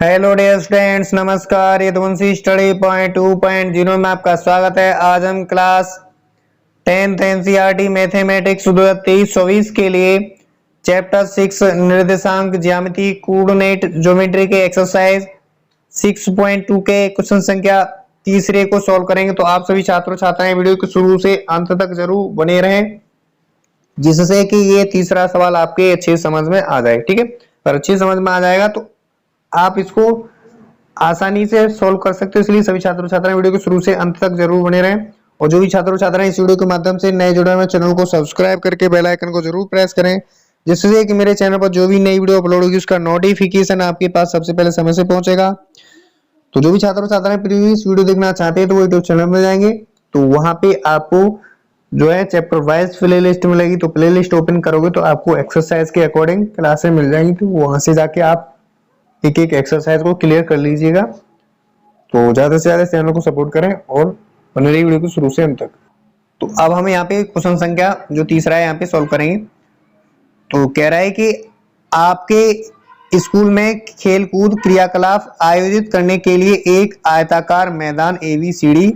Hello dear students, नमस्कार। Yaduvanshi study point 2.0 में आपका स्वागत है। आज हम क्लास 10th एनसीईआरटी मैथमेटिक्स 2023-24 के लिए चैप्टर 6 निर्देशांक ज्यामिति कोऑर्डिनेट ज्योमेट्री के एक्सरसाइज 6.2 के क्वेश्चन संख्या तीसरे को सॉल्व करेंगे। तो आप सभी छात्रों छात्राएं वीडियो के शुरू से अंत तक जरूर बने रहें, जिससे कि ये तीसरा सवाल आपके अच्छे समझ में आ जाए। ठीक है, अगर अच्छी समझ में आ जाएगा तो आप इसको आसानी से सॉल्व कर सकते हो। इसलिए सभी छात्रों छात्राएं वीडियो को शुरू से अंत तक जरूर बने रहें। और जो भी छात्रों छात्राएं इस वीडियो के माध्यम से नए जुड़े हुए चैनल को सब्सक्राइब करके बेल आइकन को जरूर प्रेस करें, जिससे कि मेरे चैनल पर जो भी नई वीडियो अपलोड होगी उसका नोटिफिकेशन आपके पास सबसे पहले समय से पहुंचेगा। तो जो भी छात्रों छात्राएं प्रीवियस वीडियो देखना चाहते हैं तो वो यूट्यूब चैनल में जाएंगे, तो वहां पे आपको जो है चैप्टर वाइज प्ले लिस्ट मिलेगी। तो प्ले लिस्ट ओपन करोगे तो आपको एक्सरसाइज के अकॉर्डिंग क्लासें मिल जाएंगी। तो वहां से जाके आप एक एक एक्सरसाइज को क्लियर कर लीजिएगा। तो ज्यादा से ज्यादा चैनल को सपोर्ट करें और बने रहिए वीडियो को शुरू से अंत तक। तो अब हम यहाँ पे क्वेश्चन संख्या जो तीसरा है यहाँ पे सॉल्व करेंगे। तो कह रहा है कि आपके स्कूल में खेल कूद क्रियाकलाप आयोजित करने के लिए एक आयताकार मैदान ABCD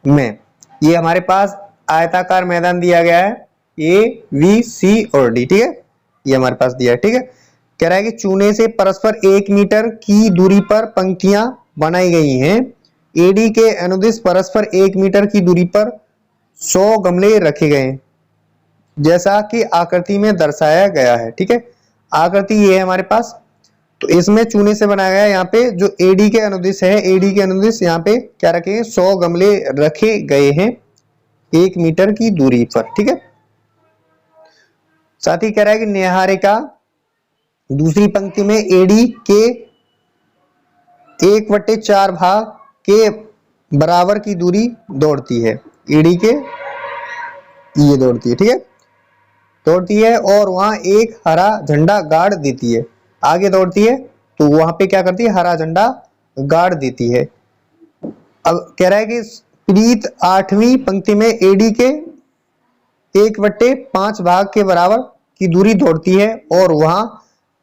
में, ये हमारे पास आयताकार मैदान दिया गया है A, B, C और D। ठीक है, ये हमारे पास दिया है। ठीक है, कह रहा है कि चूने से परस्पर 1 मीटर की दूरी पर पंक्तियां बनाई गई हैं। AD के अनुदिश परस्पर 1 मीटर की दूरी पर 100 गमले रखे गए हैं, जैसा कि आकृति में दर्शाया गया है। ठीक है, आकृति ये है हमारे पास। तो इसमें चूने से बनाया गया है। यहाँ पे जो AD के अनुदिश है, AD के अनुदिश यहाँ पे क्या रखे, 100 गमले रखे गए हैं 1 मीटर की दूरी पर। ठीक है, साथ ही कह रहा है कि निहारिका दूसरी पंक्ति में AD के 1/4 भाग के बराबर की दूरी दौड़ती है। AD के ये दौड़ती है। ठीक है, दौड़ती है और वहां एक हरा झंडा गाड़ देती है। आगे दौड़ती है तो वहां पे क्या करती है, हरा झंडा गाड़ देती है। अब कह रहा है कि प्रीत 8वीं पंक्ति में AD के 1/5 भाग के बराबर की दूरी दौड़ती है और वहां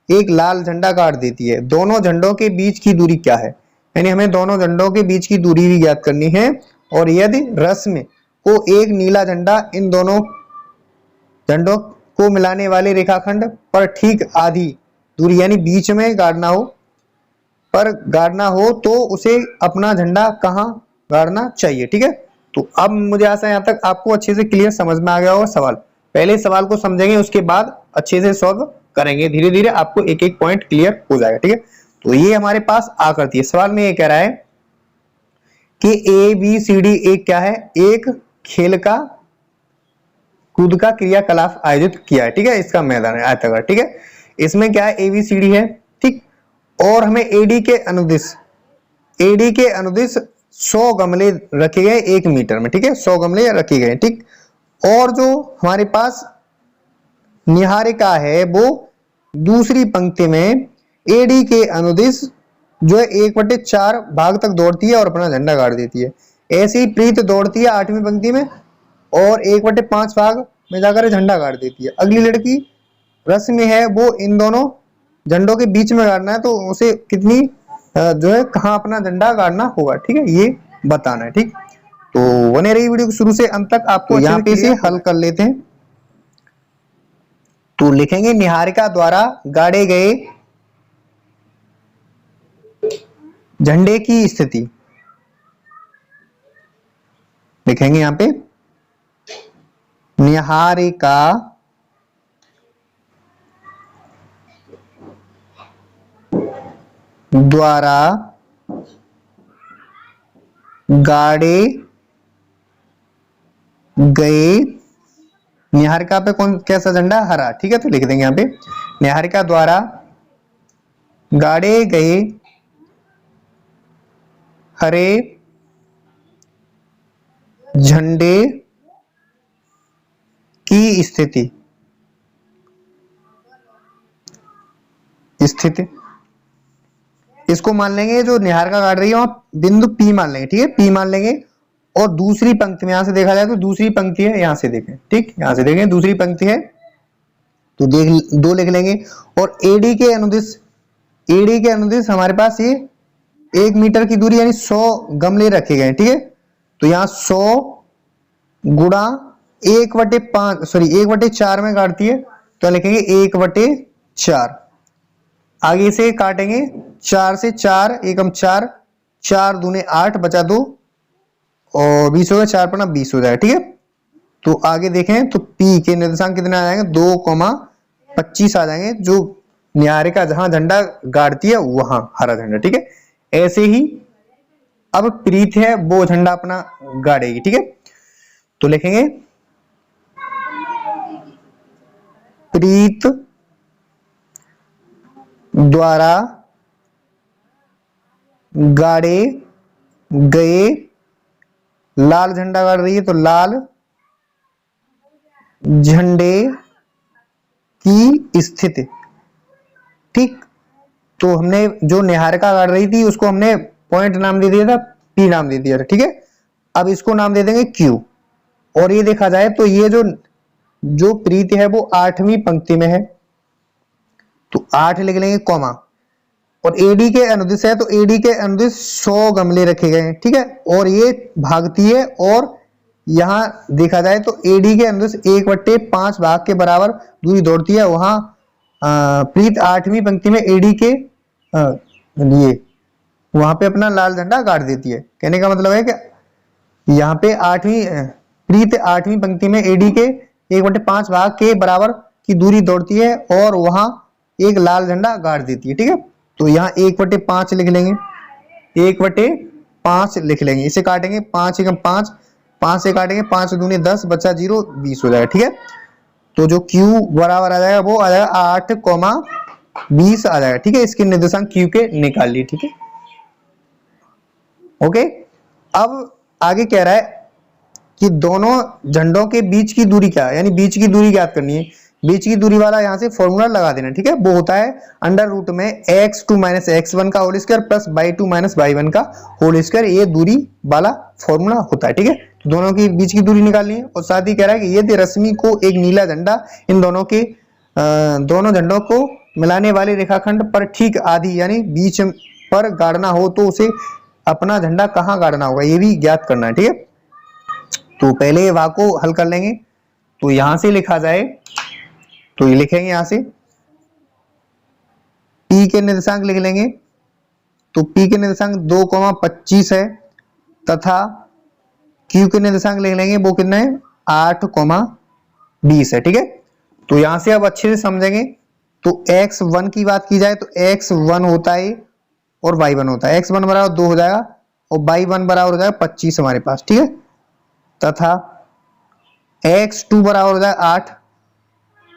एक लाल झंडा गाड़ देती है। दोनों झंडों के बीच की दूरी क्या है, यानी हमें दोनों झंडों के बीच की दूरी भी ज्ञात करनी है। और यदि रस्म को एक नीला झंडा इन दोनों झंडों को मिलाने वाले रेखाखंड पर ठीक आधी दूरी यानी बीच में गाड़ना हो तो उसे अपना झंडा कहां गाड़ना चाहिए। ठीक है, तो अब मुझे आशा है यहाँ तक आपको अच्छे से क्लियर समझ में आ गया होगा सवाल। पहले सवाल को समझेंगे, उसके बाद अच्छे से सॉल्व करेंगे। धीरे धीरे आपको एक एक पॉइंट क्लियर हो जाएगा। ठीक है, तो ये हमारे पास आकृति है। सवाल में ये कह रहा है कि ABCD एक क्या है, एक खेल का कूद का क्रियाकलाप आयोजित किया है। ठीक है, इसका मैदान है आयताकार। ठीक है, इसमें क्या है, ABCD है। ठीक, और हमें AD के अनुदिश 100 गमले रखे गए 1 मीटर में। ठीक है, 100 गमले रखे गए। ठीक, और जो हमारे पास निहारिका है वो दूसरी पंक्ति में AD के अनुदिश जो है 1/4 भाग तक दौड़ती है और अपना झंडा गाड़ देती है। ऐसे ही प्रीत दौड़ती है 8वीं पंक्ति में और 1/5 भाग में जाकर झंडा गाड़ देती है। अगली लड़की रस्म है, वो इन दोनों झंडों के बीच में गाड़ना है, तो उसे कितनी जो है कहां अपना झंडा गाड़ना होगा। ठीक है, ये बताना है। ठीक, तो बने रही वीडियो को शुरू से अंत तक। आपको यहाँ पे इसे हल कर लेते हैं। तो लिखेंगे निहारिका द्वारा गाड़े गए झंडे की स्थिति। लिखेंगे यहां पे निहारिका द्वारा गाड़े गए, निहारिका पे कौन कैसा झंडा, हरा। ठीक है, तो लिख देंगे यहां पे निहारिका द्वारा गाड़े गए हरे झंडे की स्थिति। इसको मान लेंगे, जो निहारिका गाड़ रही है वहां बिंदु P मान लेंगे। ठीक है, P मान लेंगे। और दूसरी पंक्ति में यहां से देखा जाए तो दूसरी पंक्ति है, यहां से देखें। ठीक, यहां से देखें दूसरी पंक्ति है तो 2 लिख लेंगे। और AD के अनुदिश एडी के अनुदिश हमारे पास ये 1 मीटर की दूरी यानी 100 गमले रखे गए, ठीक है। तो यहाँ 100 गुणा 1/5 सॉरी 1/4 में काटती है, तो लिखेंगे 1/4। आगे से काटेंगे 4 से 4 एकम 4, 4 दूने 8 बचा 2 और 20 हो गया, 4 पन्ना 20 हो जाएगा, ठीक है। तो आगे देखें तो P के निर्देशांक कितने आ जाएंगे 2,25 आ जाएंगे, जो न्यारिका जहां झंडा गाड़ती है वहां हरा झंडा, ठीक है। ऐसे ही अब प्रीत है वो झंडा अपना गाड़ेगी, ठीक है। तो लिखेंगे प्रीत द्वारा गाड़े गए, लाल झंडा गाड़ रही है तो लाल झंडे की स्थिति, ठीक। तो हमने जो निहारिका गाड़ रही थी उसको हमने पॉइंट नाम दे दिया था, P नाम दे दिया था, ठीक है। अब इसको नाम दे देंगे Q। और ये देखा जाए तो ये जो प्रीत है वो 8वीं पंक्ति में है, तो 8 लिख लेंगे कॉमा, और एडी के अनुदिश है तो एडी के अनुदिश 100 गमले रखे गए हैं, ठीक है। और ये भागती है और यहां देखा जाए तो एडी के अनुदिश 1/5 भाग के बराबर दूरी दौड़ती है, वहां प्रीत 8वीं पंक्ति में एडी के लिए वहां पे अपना लाल झंडा गाड़ देती है। कहने का मतलब है कि यहाँ पे प्रीत 8वीं पंक्ति में एडी के 1/5 भाग के बराबर की दूरी दौड़ती है और वहां एक लाल झंडा गाड़ देती है, ठीक है। तो यहाँ 1/5 लिख लेंगे, 1/5 लिख लेंगे, इसे काटेंगे 5 एकम 5, 5 से काटेंगे 5 दूनी 10 बचा 0 20 हो जाएगा, ठीक है। तो जो Q बराबर आ जाएगा वो आ जाएगा 8,20 आ जाएगा, ठीक है। इसके निर्देशांक Q के निकाल लिए, ठीक है। ओके, अब आगे कह रहा है कि दोनों झंडों के बीच की दूरी क्या है, यानी बीच की दूरी ज्ञात करनी है। बीच की दूरी वाला यहां से फॉर्मूला लगा देना, ठीक है। वो होता है अंडर रूट में x2 - x1 का whole square plus y2 - y1 का होल स्क्वायर, ये दूरी वाला फॉर्मूला होता है, ठीक है। तो दोनों की बीच की दूरी निकालनी है। और साथ ही कह रहा है कि यदि रश्मि को एक नीला झंडा इन दोनों झंडों को मिलाने वाले रेखाखंड पर ठीक आधी यानी बीच पर गाड़ना हो तो उसे अपना झंडा कहाँ गाड़ना होगा, ये भी ज्ञात करना है, ठीक है। तो पहले वाह को हल कर लेंगे। तो यहां से लिखा जाए तो ये लिखेंगे, यहां से P के निर्देशांक लिख लेंगे। तो P के निर्देशांक 2,25 है तथा Q के निर्देशांक लिख लेंगे, वो कितना है 8,20 है, ठीक है। तो यहां से अब अच्छे से समझेंगे। तो x1 की बात की जाए तो x1 होता है और y1 होता है। x1 बराबर 2 हो जाएगा और y1 बराबर हो जाएगा 25 हमारे पास, ठीक है। तथा x2 बराबर हो जाएगा 8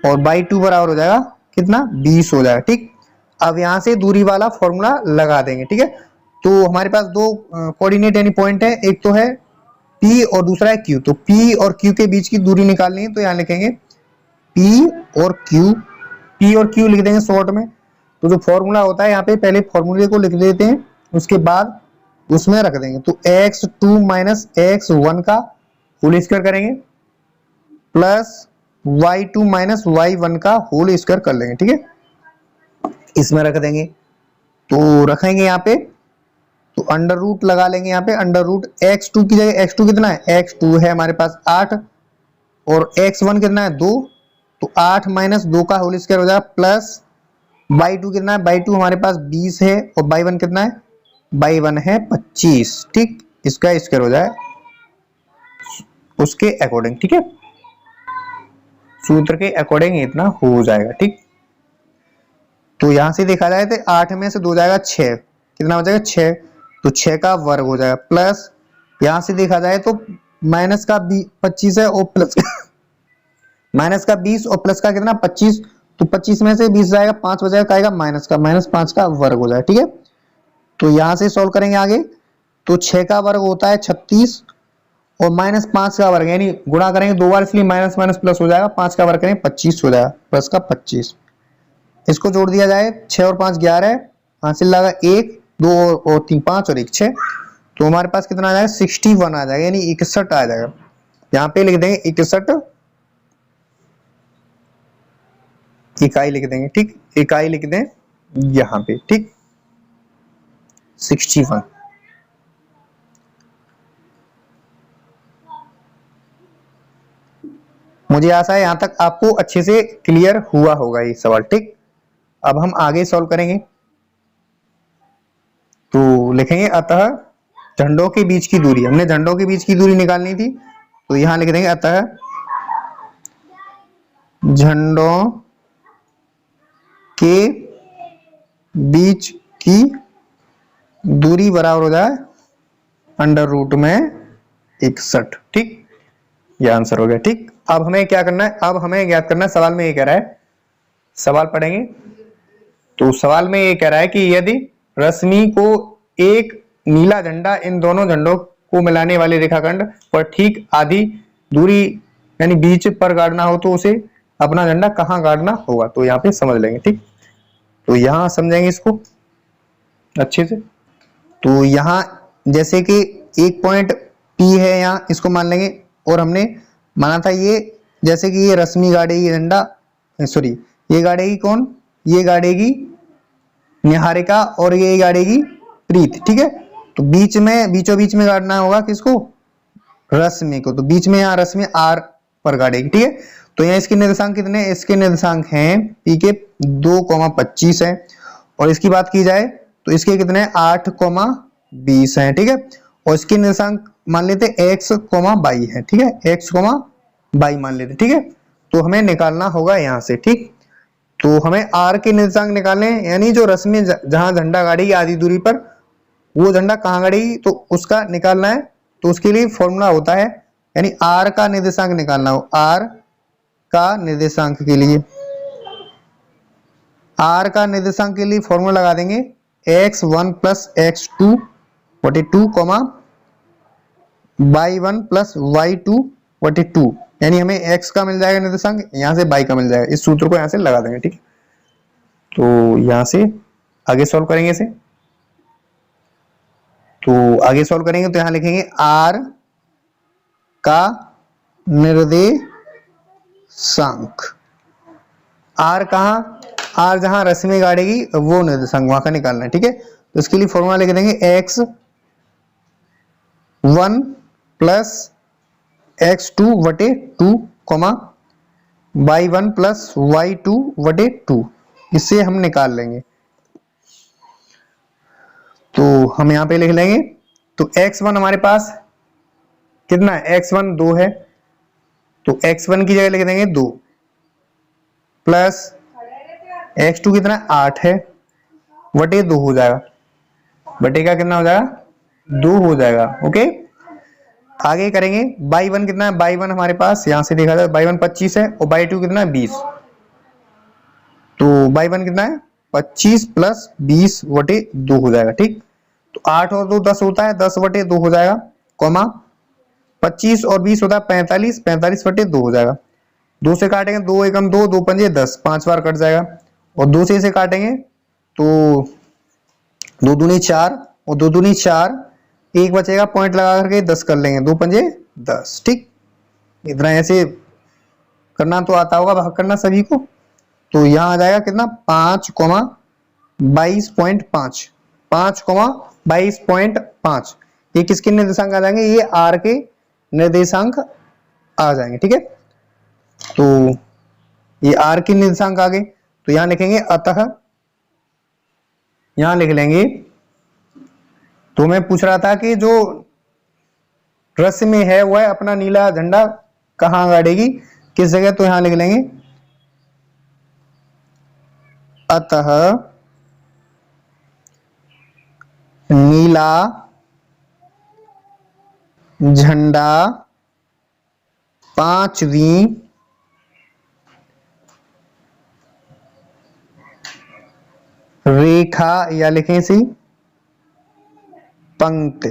और y2 बराबर हो जाएगा कितना 20 हो जाएगा, ठीक। अब यहां से दूरी वाला फॉर्मूला लगा देंगे, ठीक है। तो हमारे पास दो कोऑर्डिनेट यानी पॉइंट है, एक तो है P और दूसरा है Q। तो P और Q के बीच की दूरी निकालनी है, तो यहां लिखेंगे P और Q लिख देंगे शॉर्ट में। तो जो फॉर्मूला होता है यहाँ पे पहले फॉर्मूले को लिख देते हैं, उसके बाद उसमें रख देंगे। तो x2 - x1 का होल स्क्वायर करेंगे प्लस y2 - y1 का होल स्क्वायर कर लेंगे, ठीक है। इसमें रख देंगे। तो रखेंगे यहाँ पे तो अंडर रूट लगा लेंगे, यहाँ पे अंडर रूट x2 की जगह x2 कितना है, x2 है हमारे पास 8 और x1 कितना है 2, तो 8 - 2 का होल स्क्वायर हो जाएगा प्लस y2 कितना है, y2 हमारे पास 20 है और y1 कितना है, y1 है 25, ठीक। इसका स्क्वायर हो जाए उसके अकॉर्डिंग, ठीक है। सूत्र के अकॉर्डिंग इतना हो जाएगा, ठीक। तो यहां से देखा जाए तो 8 में से 2 जाएगा 6, कितना हो जाएगा 6, तो 6 का वर्ग हो जाएगा प्लस यहां से देखा जाए तो माइनस का 25 है और प्लस माइनस का 20 और प्लस का कितना 25, तो 25 में से 20 जाएगा 5 बचेगा, आएगा -5 का वर्ग हो जाएगा, ठीक है। तो यहां से सॉल्व करेंगे आगे। तो 6 का वर्ग होता है 36 और -5 का वर्ग यानी गुणा करेंगे 2 बार, इसलिए माइनस माइनस प्लस हो जाएगा, 5 का वर्ग करेंगे 25 हो जाएगा, प्लस का 25। इसको जोड़ दिया जाए 6 और 5 11, हासिल लगा 1 2 और 3 5 और 1 6, तो हमारे पास कितना आ जाएगा 61 आ जाएगा, यानी 61 आ जाएगा। यहाँ पे लिख देंगे 61 इकाई लिख देंगे, ठीक। इकाई लिख दें यहां पे, ठीक, 61। मुझे आशा है यहां तक आपको अच्छे से क्लियर हुआ होगा ये सवाल, ठीक। अब हम आगे सॉल्व करेंगे। तो लिखेंगे अतः झंडों के बीच की दूरी, हमने झंडों के बीच की दूरी निकालनी थी, तो यहां लिख देंगे अतः झंडों के बीच की दूरी बराबर हो जाए अंडर रूट में 61, ठीक। यह आंसर हो गया, ठीक। अब हमें क्या करना है, अब हमें ज्ञात करना है, सवाल में ये कह रहा है, सवाल पढ़ेंगे। तो सवाल में ये कह रहा है कि यदि रश्मि को एक नीला झंडा इन दोनों झंडों को मिलाने वाले रेखाखंड पर ठीक आधी दूरी यानी बीच पर गाड़ना हो तो उसे अपना झंडा कहाँ गाड़ना होगा, तो यहाँ पे समझ लेंगे, ठीक। तो यहाँ समझेंगे इसको अच्छे से। तो यहाँ जैसे कि एक पॉइंट P है, यहाँ इसको मान लेंगे, और हमने माना था ये जैसे कि ये रश्मि गाड़ेगी झंडा, सॉरी ये गाड़ेगी कौन, ये गाड़ेगी निहारिका और ये गाड़ेगी प्रीत, ठीक है। तो बीच में बीचों बीच में गाड़ना होगा किसको, रश्मि को। तो बीच में यहाँ रश्मि R पर गाड़ेगी, ठीक है। तो यहाँ इसके निर्देशांक कितने, इसके निर्देशांक हैं P के 2,25 है, और इसकी बात की जाए तो इसके कितने 8,20 है, ठीक है। और इसके निर्देशांक मान लेते x, y है, ठीक है, x, y मान लेते, ठीक है। तो हमें निकालना होगा यहाँ से, ठीक। तो हमें R के निर्देशांक निकालने, यानी जो रश्मि जहां झंडा गाड़ेगी आधी दूरी पर, वो झंडा कहाँ गाड़ेगी तो उसका निकालना है। तो उसके लिए फॉर्मूला होता है, यानी R का निर्देशांक निकालना हो, R का निर्देशांक के लिए, R का निर्देशांक के लिए फॉर्मूला लगा देंगे x1 प्लस x2 बटे 2 कॉमा y1 प्लस y2 बटे 2, यानी हमें x का मिल जाएगा निर्देशांक, यहाँ से y का मिल जाएगा। इस सूत्र को यहाँ से लगा देंगे, ठीक है। तो यहाँ से आगे सॉल्व करेंगे इसे। तो आगे सॉल्व करेंगे तो यहाँ लिखेंगे R का निर्देशांक, R कहाँ, R जहां रश्मि गाड़ेगी वो निर्देशांक वहां का निकालना है, ठीक है। तो इसके लिए फॉर्मूला लिख देंगे x1 प्लस x2 बटे 2 कॉमा y1 प्लस y2 बटे 2, इससे हम निकाल लेंगे। तो हम यहाँ पे लिख लेंगे, तो x1 हमारे पास कितना है, x1 2 है, तो x1 की जगह लिख देंगे 2 प्लस x2 कितना 8 है, बटे 2 हो जाएगा, बटे का कितना हो जाएगा 2 हो जाएगा, ओके। आगे करेंगे y1 कितना है, y1 हमारे पास यहां से देखा जाए y1 25 है और y2 कितना है 20, तो y1 कितना है 25 प्लस 20 बटे 2 हो जाएगा, ठीक। तो 8 और 2 10 होता है, 10 बटे 2 हो जाएगा, कॉमा 25 और 20 होता है 45, 45 बटे 2 हो जाएगा। 2 से काटेंगे 2 एकम 2, 2 पंजे 10, 5 बार कट जाएगा, और 2 से इसे काटेंगे तो 2 दूनी 4 और 2 दूनी 4, एक बचेगा पॉइंट लगा करके 10 कर लेंगे, 2 पंजे 10, ठीक। इतना ऐसे करना तो आता होगा, भाग करना सभी को। तो यहाँ आ जाएगा कितना 5,22.5, 5,22.5, ये किसके निर्देशांक आ जाएंगे, ये R के निर्देशांक आ जाएंगे, ठीक है। तो ये R के निर्देशांक आ गए, तो यहां लिखेंगे अतः, यहां लिख लेंगे। तो मैं पूछ रहा था कि जो रश्मि है वह अपना नीला झंडा कहां गाड़ेगी, किस जगह, तो यहां लिख लेंगे अतः नीला झंडा 5वीं रेखा या लिखें सी पंक्ति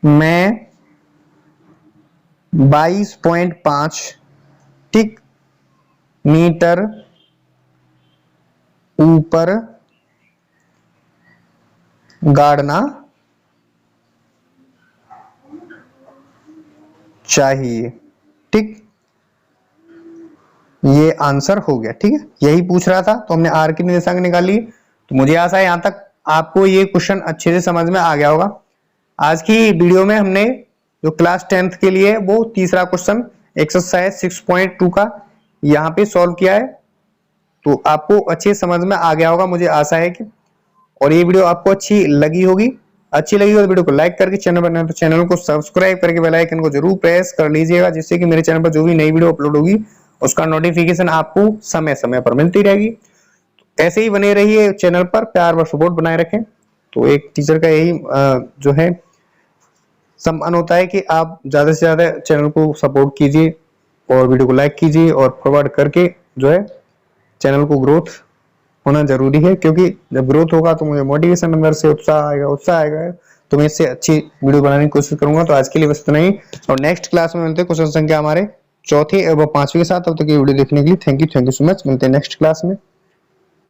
में 22.5 ठीक मीटर ऊपर गाड़ना चाहिए, ठीक। ये आंसर हो गया। ठीक है, यही पूछ रहा था तो हमने आर की निर्देशांक निकाली। तो मुझे आशा है यहाँ तक आपको ये क्वेश्चन अच्छे से समझ में आ गया होगा। आज की वीडियो में हमने जो क्लास 10th के लिए वो तीसरा क्वेश्चन एक्सरसाइज 6.2 का यहाँ पे सॉल्व किया है। तो आपको अच्छे समझ में आ गया होगा, मुझे आशा है कि। और ये वीडियो आपको अच्छी लगी होगी। अच्छी लगी हो तो वीडियो को लाइक करके, चैनल पर नए तो चैनल को सब्सक्राइब करके बेल आइकन को जरूर प्रेस कर लीजिएगा, जिससे कि मेरे चैनल पर जो भी नई वीडियो अपलोड होगी उसका नोटिफिकेशन आपको समय समय पर मिलती रहेगी। ऐसे ही बने रहिए चैनल पर, प्यार और सपोर्ट बनाए रखें। तो एक टीचर का यही जो है सम्मान होता है कि आप ज्यादा से ज्यादा चैनल को सपोर्ट कीजिए और वीडियो को लाइक कीजिए और फॉरवर्ड करके जो है चैनल को ग्रोथ होना जरूरी है, क्योंकि जब ग्रोथ होगा तो मुझे मोटिवेशन अंदर से उत्साह आएगा तो मैं इससे अच्छी वीडियो बनाने की कोशिश करूंगा। तो आज के लिए बस इतना ही, और नेक्स्ट क्लास में मिलते हैं क्वेश्चन संख्या हमारे चौथे एवं 5वें के साथ। तब तक ये वीडियो देखने के लिए थैंक यू सो मच। मिलते हैं नेक्स्ट क्लास में।